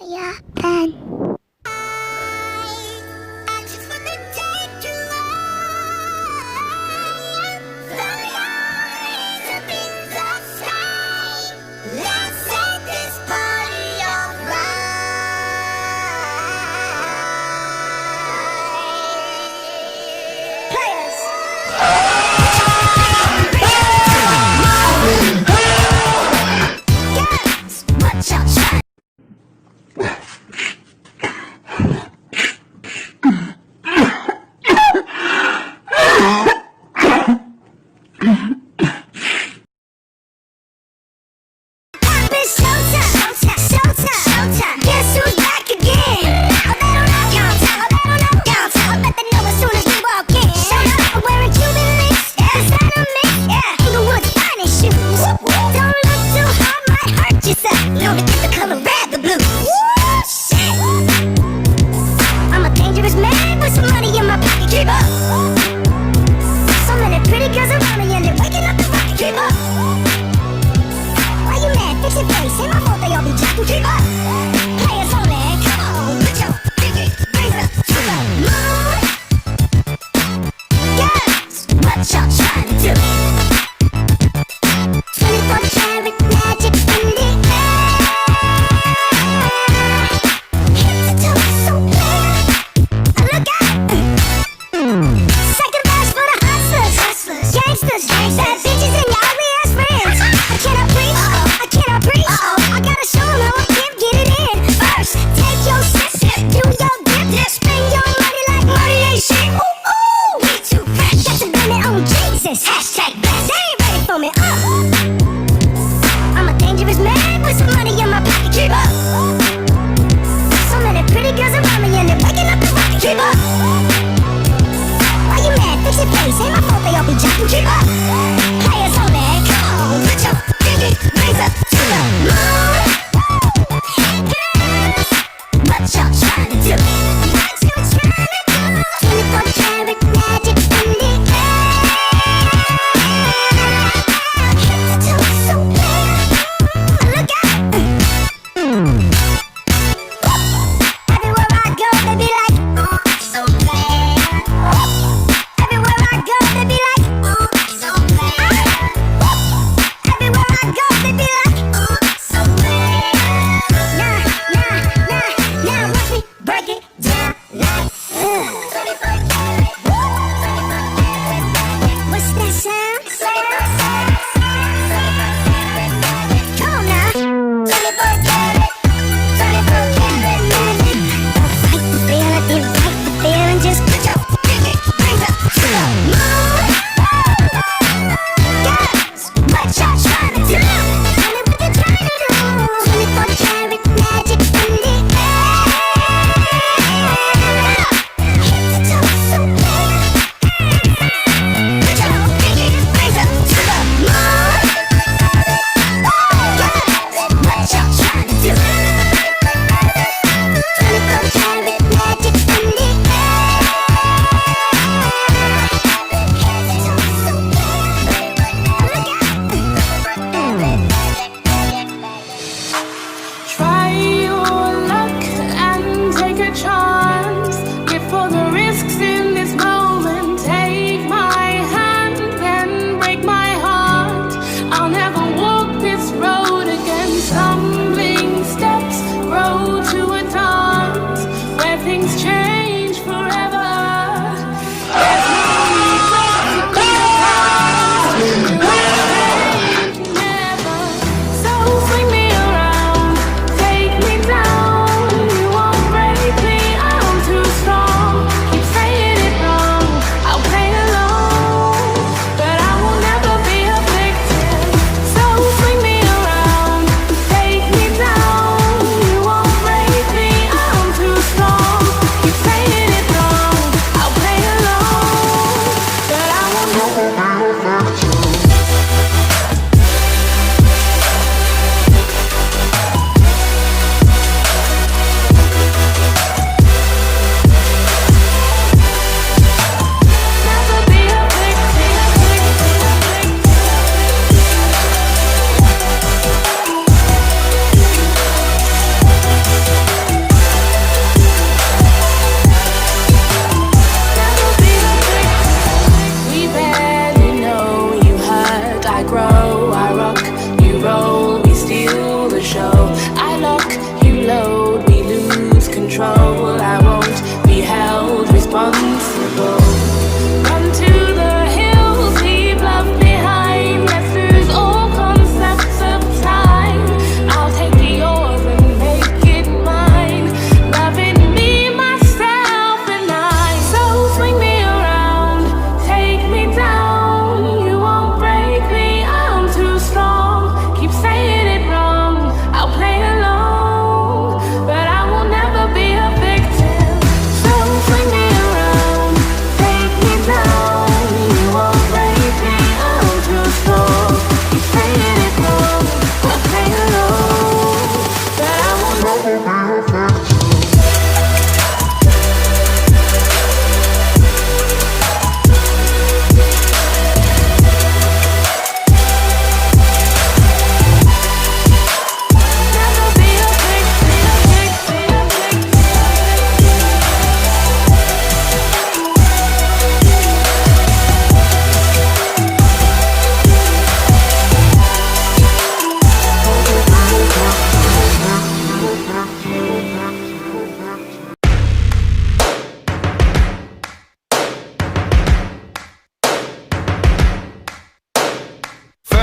Yeah, Ben. I cannot breathe. I cannot breathe. I gotta show 'em how I can't get it in.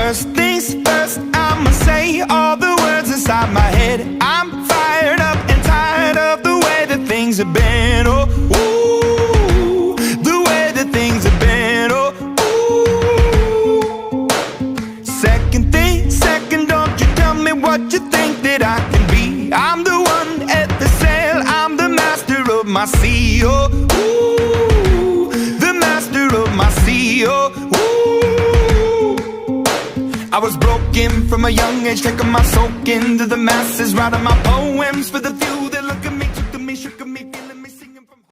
First things first, I'ma say all the words inside my head. I'm fired up and tired of the way that things have been. Oh, ooh, the way that things have been. Oh, ooh. Second thing, second, don't you tell me what you think that I can be. I'm the one at the sail, I'm the master of my sea. Oh, ooh, the master of my sea. Oh, I was broken from a young age, taking my soak into the masses, writing my poems for the few that look at me, took to me, shook at me.